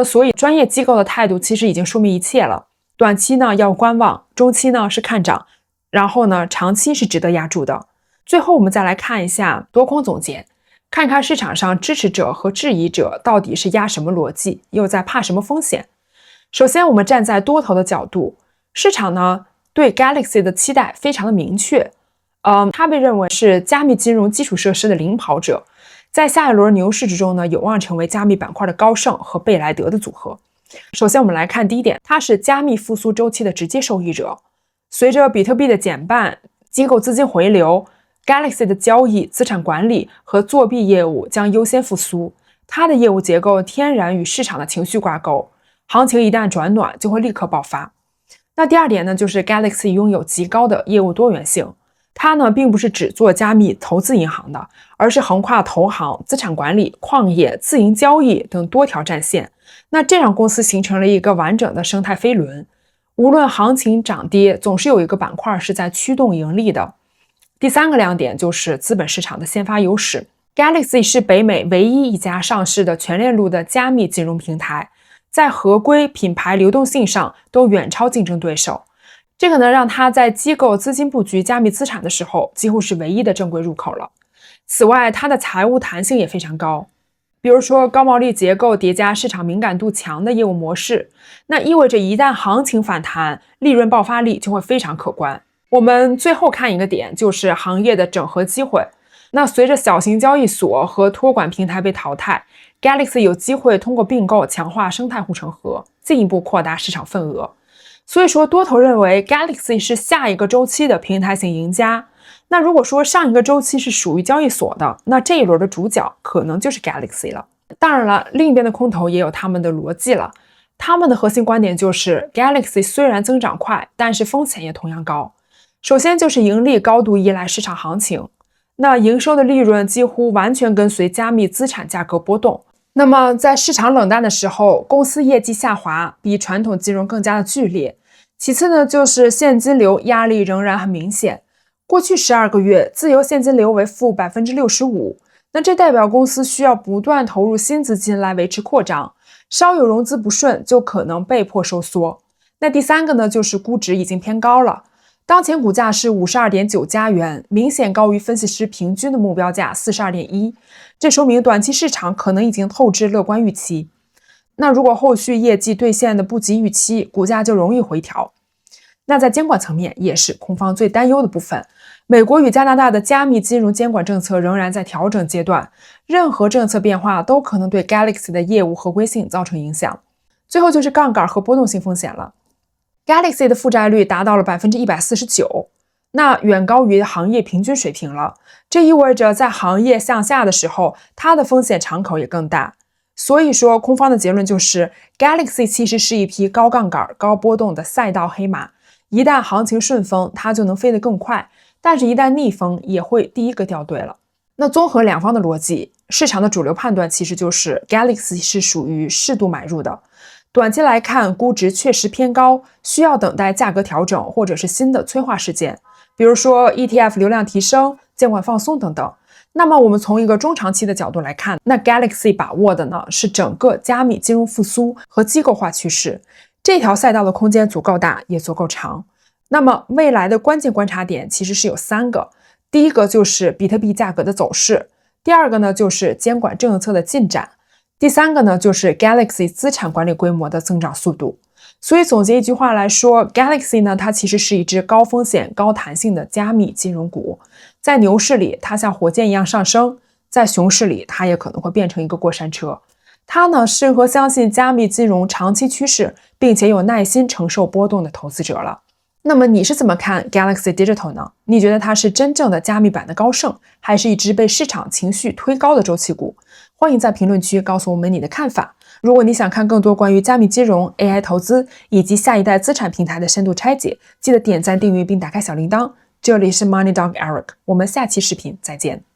所以专业机构的态度其实已经说明一切了。短期呢要观望，中期呢是看涨，然后呢长期是值得押注的。最后我们再来看一下多空总结，看看市场上支持者和质疑者到底是压什么逻辑，又在怕什么风险。首先我们站在多头的角度，市场呢对 Galaxy 的期待非常的明确，它被认为是加密金融基础设施的领跑者，在下一轮牛市之中呢有望成为加密板块的高盛和贝莱德的组合。首先我们来看第一点，它是加密复苏周期的直接受益者。随着比特币的减半，机构资金回流， Galaxy 的交易、资产管理和作弊业务将优先复苏，它的业务结构天然与市场的情绪挂钩，行情一旦转暖就会立刻爆发。那第二点呢，就是 Galaxy 拥有极高的业务多元性，它呢并不是只做加密投资银行的，而是横跨投行、资产管理、矿业、自营交易等多条战线。那这让公司形成了一个完整的生态飞轮，无论行情涨跌，总是有一个板块是在驱动盈利的。第三个亮点就是资本市场的先发优势， Galaxy 是北美唯一一家上市的全链路的加密金融平台，在合规、品牌、流动性上都远超竞争对手。这个呢，让它在机构资金布局加密资产的时候，几乎是唯一的正规入口了。此外，它的财务弹性也非常高，比如说高毛利结构叠加市场敏感度强的业务模式，那意味着一旦行情反弹，利润爆发力就会非常可观。我们最后看一个点，就是行业的整合机会。那随着小型交易所和托管平台被淘汰， Galaxy 有机会通过并购强化生态护城河，进一步扩大市场份额。所以说多头认为 Galaxy 是下一个周期的平台型赢家。那如果说上一个周期是属于交易所的，那这一轮的主角可能就是 Galaxy 了。当然了，另一边的空头也有他们的逻辑了，他们的核心观点就是 Galaxy 虽然增长快，但是风险也同样高。首先就是盈利高度依赖市场行情，那营收的利润几乎完全跟随加密资产价格波动。那么在市场冷淡的时候，公司业绩下滑比传统金融更加的剧烈。其次呢，就是现金流压力仍然很明显，过去12个月自由现金流为负 65%， 那这代表公司需要不断投入新资金来维持扩张，稍有融资不顺就可能被迫收缩。那第三个呢，就是估值已经偏高了，当前股价是 52.9 加元，明显高于分析师平均的目标价 42.1， 这说明短期市场可能已经透支乐观预期。那如果后续业绩兑现的不及预期，股价就容易回调。那在监管层面也是空方最担忧的部分，美国与加拿大的加密金融监管政策仍然在调整阶段，任何政策变化都可能对 Galaxy 的业务合规性造成影响。最后就是杠杆和波动性风险了。Galaxy 的负债率达到了 149%， 那远高于行业平均水平了。这意味着在行业向下的时候，它的风险敞口也更大。所以说，空方的结论就是 Galaxy 其实是一匹高杠杆、高波动的赛道黑马。一旦行情顺风，它就能飞得更快，但是一旦逆风，也会第一个掉队了。那综合两方的逻辑，市场的主流判断其实就是 Galaxy 是属于适度买入的。短期来看，估值确实偏高，需要等待价格调整或者是新的催化事件，比如说 ETF 流量提升、监管放松等等。那么我们从一个中长期的角度来看，那 Galaxy 把握的呢是整个加密金融复苏和机构化趋势，这条赛道的空间足够大，也足够长。那么未来的关键观察点其实是有3个。第一个就是比特币价格的走势，第二个呢就是监管政策的进展，第三个呢就是 Galaxy 资产管理规模的增长速度。所以总结一句话来说 ，Galaxy 呢，它其实是一只高风险、高弹性的加密金融股。在牛市里，它像火箭一样上升；在熊市里，它也可能会变成一个过山车。它呢，适合相信加密金融长期趋势，并且有耐心承受波动的投资者了。那么你是怎么看 Galaxy Digital 呢？你觉得它是真正的加密版的高盛，还是一只被市场情绪推高的周期股？欢迎在评论区告诉我们你的看法。如果你想看更多关于加密金融、AI 投资以及下一代资产平台的深度拆解，记得点赞、订阅并打开小铃铛。这里是 Money Dog Eric， 我们下期视频再见。